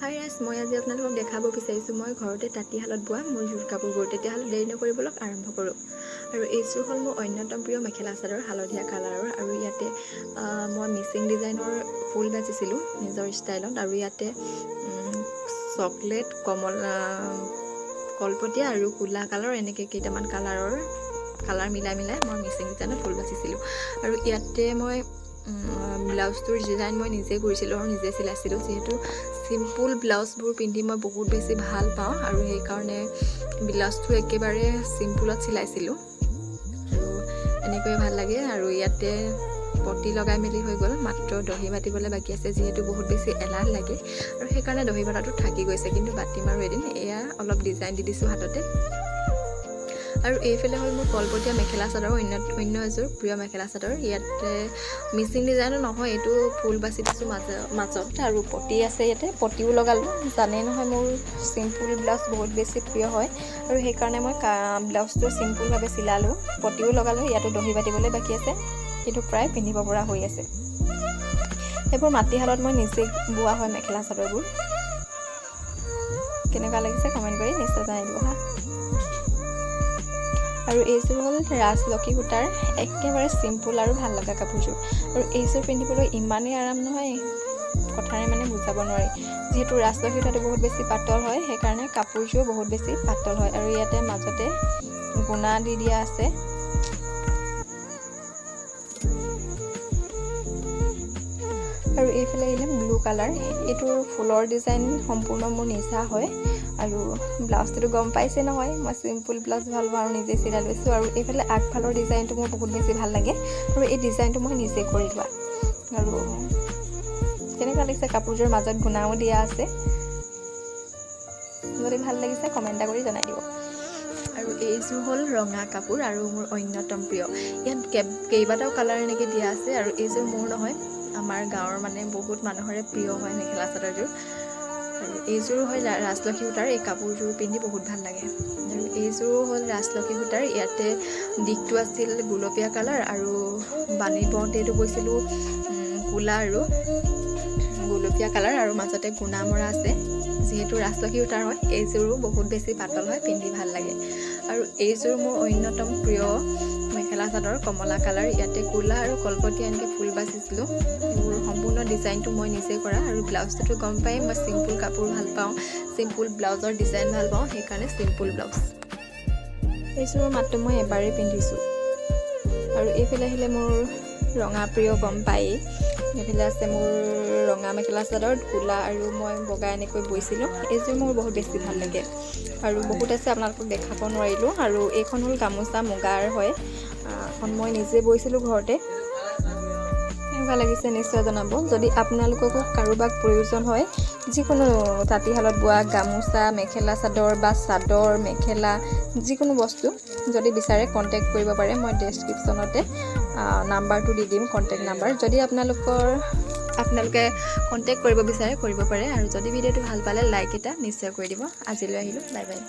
হাই ৰাজ, মই আজি আপোনালোকক দেখাব বিচাৰিছোঁ মই ঘৰতে তাঁতীশালত বোৱা মোৰ জোৰ কাপোৰবোৰ। তেতিয়াহ'লে দেৰি নকৰি ব'লক আৰম্ভ কৰোঁ। আৰু এইযোৰ হ'ল মোৰ অন্যতম প্ৰিয় মেখেলা চাদৰ, হালধীয়া কালাৰৰ। আৰু ইয়াতে মই মিচিং ডিজাইনৰ ফুল বাচিছিলোঁ নিজৰ ষ্টাইলত। আৰু ইয়াতে চকলেট, কলপতীয়া আৰু ক'লা কালাৰ, এনেকৈ কেইটামান কালাৰ মিলাই মই মিচিং ডিজাইনত ফুল বাচিছিলোঁ। আৰু ইয়াতে মই ব্লাউজটোৰ ডিজাইন মই নিজে কৰিছিলোঁ আৰু নিজে চিলাইছিলোঁ। যিহেতু চিম্পুল ব্লাউজবোৰ পিন্ধি মই বহুত বেছি ভাল পাওঁ আৰু সেইকাৰণে ব্লাউজটো একেবাৰে চিম্পুলত চিলাইছিলোঁ আৰু এনেকৈয়ে ভাল লাগে। আৰু ইয়াতে পটি লগাই মেলি হৈ গ'ল, মাত্ৰ দহি বাতিবলৈ বাকী আছে। যিহেতু বহুত বেছি এলাহ লাগে আৰু সেইকাৰণে দহি বটাটো থাকি গৈছে, কিন্তু বাতিম আৰু এদিন। এয়া অলপ ডিজাইন দি দিছোঁ হাততে। আৰু এইফালে হ'ল মোৰ কলপতীয়া মেখেলা চাদৰ, অন্য এযোৰ প্ৰিয় মেখেলা চাদৰ। ইয়াতে মিচিং ডিজাইনো নহয়, এইটো ফুল বাচি দিছোঁ মাজত আৰু পটি আছে। ইয়াতে পটিও লগালোঁ। জানেই নহয় মোৰ চিম্পুল ব্লাউজ বহুত বেছি প্ৰিয় হয় আৰু সেইকাৰণে মই ব্লাউজটো চিম্পুলভাৱে চিলালোঁ, পটিও লগালোঁ। ইয়াতো দহি বাতিবলৈ বাকী আছে, কিন্তু প্ৰায় পিন্ধিব পৰা হৈ আছে। এইবোৰ মাটিশালত মই নিজে বোৱা হয় মেখেলা চাদৰবোৰ। কেনেকুৱা লাগিছে কমেণ্ট কৰি নিশ্চয় জনাই দিব হা। আৰু এইযোৰ হ'ল ৰাজলক্ষী সূতাৰ একেবাৰে চিম্পুল আৰু ভাল লগা কাপোৰযোৰ। আৰু এইযোৰ পিন্ধিবলৈ ইমানেই আৰাম নহয়, কথাৰে মানে বুজাব নোৱাৰি। যিহেতু ৰাজলক্ষী সূতাটো বহুত বেছি পাতল হয়, সেইকাৰণে কাপোৰযোৰো বহুত বেছি পাতল হয়। আৰু ইয়াতে মাজতে গুণা দি দিয়া আছে। আৰু এইফালে আহিলে ব্লু কালাৰ, এইটোৰ ফুলৰ ডিজাইন সম্পূৰ্ণ মোৰ নিজা হয়। আৰু ব্লাউজটোতো গম পাইছে নহয়, মই চিম্পুল ব্লাউজ ভাল পাওঁ আৰু নিজে চিলাই লৈছোঁ। আৰু এইফালে আগফালৰ ডিজাইনটো মোৰ বহুত বেছি ভাল লাগে আৰু এই ডিজাইনটো মই নিজে কৰি লোৱা। আৰু কেনেকুৱা লাগিছে কাপোৰযোৰ মাজত গুণাও দিয়া আছে। যদি ভাল লাগিছে কমেণ্ট এটা কৰি জনাই দিব। আৰু এইযোৰ হ'ল ৰঙা কাপোৰ আৰু মোৰ অন্যতম প্ৰিয়। ইয়াত কেইবাটাও কালাৰ এনেকৈ দিয়া আছে। আৰু এইযোৰ মোৰ নহয়, আমাৰ গাঁৱৰ মানে বহুত মানুহৰে প্ৰিয় হয় মেখেলা চাদৰযোৰ। আৰু এইযোৰো হয় ৰাজলক্ষী সূতাৰ। এই কাপোৰযোৰ পিন্ধি বহুত ভাল লাগে। আৰু এইযোৰো হ'ল ৰাজলক্ষী সূতাৰ। ইয়াতে দিশটো আছিল গুলপীয়া কালাৰ আৰু বাণী বওঁতেটো কৈছিলোঁ ক'লা আৰু গুলপীয়া কালাৰ, আৰু মাজতে গুণা মৰা আছে। যিহেতু ৰাজলক্ষী সূতাৰ হয়, এইযোৰো বহুত বেছি পাতল হয়, পিন্ধি ভাল লাগে। আৰু এইযোৰ মোৰ অন্যতম প্ৰিয় মেখেলা চাদৰ, কমলা কালাৰ। ইয়াতে ক'লা আৰু কলপতীয়া এনেকৈ ফুল বাচিছিলোঁ। এইবোৰ সম্পূৰ্ণ ডিজাইনটো মই নিজে কৰা। আৰু ব্লাউজটোতো গম পাই মই চিম্পুল কাপোৰ ভাল পাওঁ, চিম্পুল ব্লাউজৰ ডিজাইন ভাল পাওঁ, সেইকাৰণে চিম্পুল ব্লাউজ। এইযোৰৰ মাত্ৰ মই এবাৰেই পিন্ধিছোঁ। আৰু এইফালে আহিলে মোৰ ৰঙা প্ৰিয়, গম পায়েই। এইফালে আছে মোৰ ৰঙা মেখেলা চাদৰ, ক'লা আৰু মই বগা এনেকৈ বৈছিলোঁ। এইযোৰ মোৰ বহুত বেছি ভাল লাগে। আৰু বহুত আছে, আপোনালোকক দেখাব নোৱাৰিলোঁ। আৰু এইখন হ'ল গামোচা, মুগাৰ হয়। এখন মই নিজে বৈছিলোঁ ঘৰতে। কেনেকুৱা লাগিছে নিশ্চয় জনাব। যদি আপোনালোককো কাৰোবাক প্ৰয়োজন হয় যিকোনো তাঁতীশালত বোৱা গামোচা, মেখেলা চাদৰ বা চাদৰ মেখেলা যিকোনো বস্তু যদি বিচাৰে কণ্টেক্ট কৰিব পাৰে। মই ডেছক্ৰিপশ্যনতে নাম্বাৰটো দি দিম, কণ্টেক্ট নাম্বাৰ। যদি আপোনালোকে কণ্টেক্ট কৰিব বিচাৰে কৰিব পাৰে। আৰু যদি ভিডিঅ'টো ভাল পালে লাইক এটা নিশ্চয় কৰি দিব। আজিলৈ আহিলোঁ, বাই বাই।